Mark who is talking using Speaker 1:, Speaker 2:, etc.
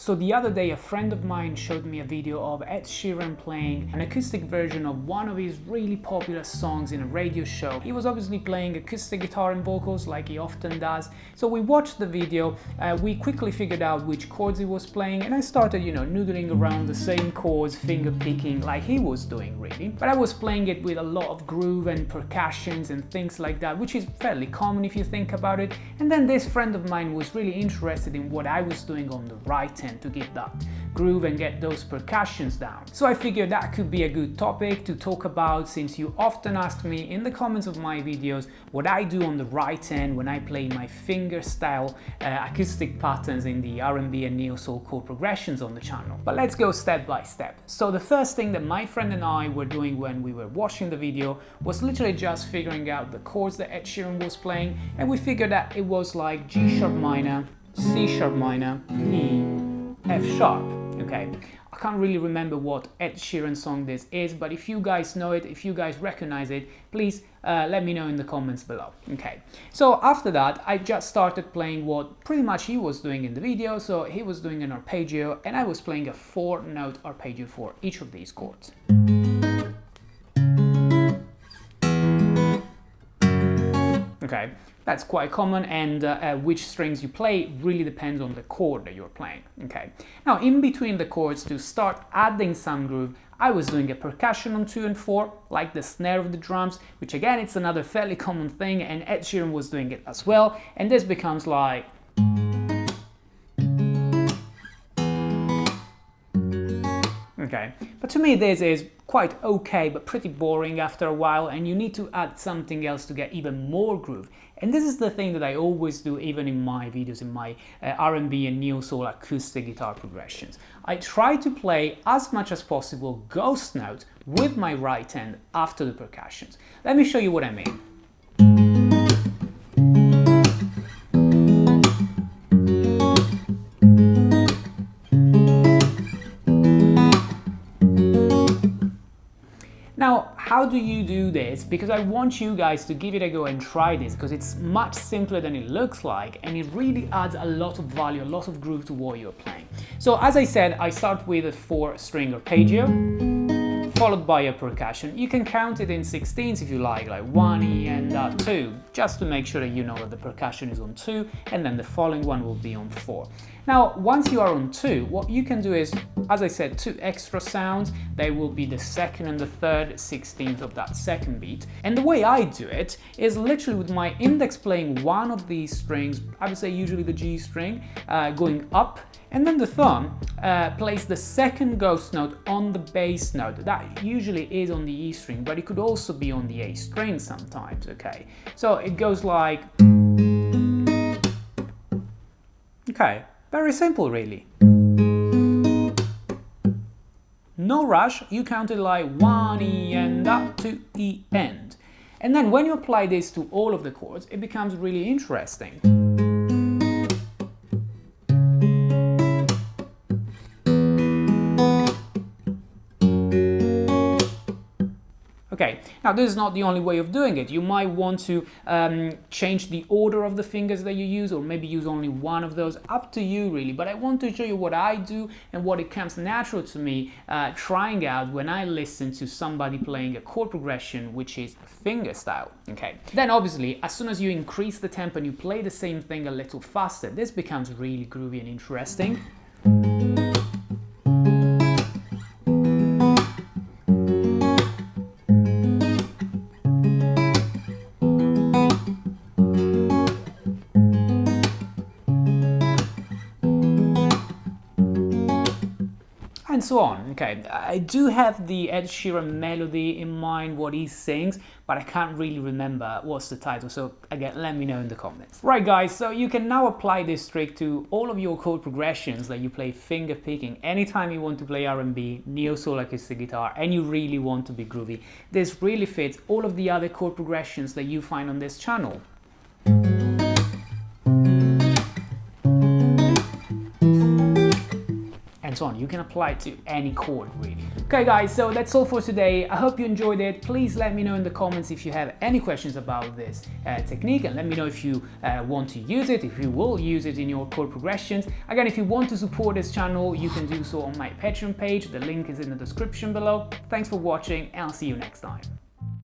Speaker 1: So the other day a friend of mine showed me a video of Ed Sheeran playing an acoustic version of one of his really popular songs in a radio show. He was obviously playing acoustic guitar and vocals like he often does. So we watched the video, we quickly figured out which chords he was playing, and I started, noodling around the same chords, finger picking like he was doing really. But I was playing it with a lot of groove and percussions and things like that, which is fairly common if you think about it. And then this friend of mine was really interested in what I was doing on the right hand to get that groove and get those percussions down. So I figured that could be a good topic to talk about, since you often ask me in the comments of my videos what I do on the right hand when I play my fingerstyle acoustic patterns in the R&B and Neo-Soul chord progressions on the channel. But let's go step by step. So the first thing that my friend and I were doing when we were watching the video was literally just figuring out the chords that Ed Sheeran was playing, and we figured that it was like G sharp minor, C sharp minor, E, F sharp. Okay, I can't really remember what Ed Sheeran song this is, but if you guys know it, if you guys recognize it, please let me know in the comments below. Okay, so after that I just started playing what pretty much he was doing in the video. So he was doing an arpeggio and I was playing a 4-note arpeggio for each of these chords. Okay, that's quite common, and which strings you play really depends on the chord that you're playing. Okay, now in between the chords, to start adding some groove, I was doing a percussion on 2 and 4, like the snare of the drums, which again, it's another fairly common thing, and Ed Sheeran was doing it as well, and this becomes like... Okay, but to me this is quite okay, but pretty boring after a while, and you need to add something else to get even more groove. And this is the thing that I always do, even in my videos, in my R&B and Neo-Soul acoustic guitar progressions. I try to play as much as possible ghost notes with my right hand after the percussions. Let me show you what I mean. Now, how do you do this? Because I want you guys to give it a go and try this, because it's much simpler than it looks like, and it really adds a lot of value, a lot of groove to what you're playing. So as I said, I start with a 4-string arpeggio, followed by a percussion. You can count it in 16ths if you like 1 E and 2, just to make sure that you know that the percussion is on 2, and then the following one will be on 4. Now, once you are on 2, what you can do is, as I said, 2 extra sounds. They will be the 2nd and the 3rd 16th of that second beat. And the way I do it is literally with my index playing one of these strings, I would say usually the G string, going up, and then the thumb plays the second ghost note on the bass note. That usually is on the E string, but it could also be on the A string sometimes, okay? So it goes like... Okay, very simple really. No rush, you count it like 1 E and up to E end. And then when you apply this to all of the chords, it becomes really interesting. Okay, now this is not the only way of doing it. You might want to change the order of the fingers that you use, or maybe use only one of those, up to you really. But I want to show you what I do and what it comes natural to me trying out when I listen to somebody playing a chord progression which is fingerstyle. Okay, then obviously as soon as you increase the tempo and you play the same thing a little faster, this becomes really groovy and interesting. And so on. Okay, I do have the Ed Sheeran melody in mind, what he sings, but I can't really remember what's the title, so again, let me know in the comments. Right guys, so you can now apply this trick to all of your chord progressions that you play finger picking anytime you want to play R&B, Neo-Soul acoustic guitar, and you really want to be groovy. This really fits all of the other chord progressions that you find on this channel. and so on. You can apply it to any chord really. Okay guys, so that's all for today. I hope you enjoyed it. Please let me know in the comments if you have any questions about this technique, and let me know if you want to use it, if you will use it in your chord progressions. Again, if you want to support this channel, you can do so on my Patreon page. The link is in the description below. Thanks for watching, and I'll see you next time.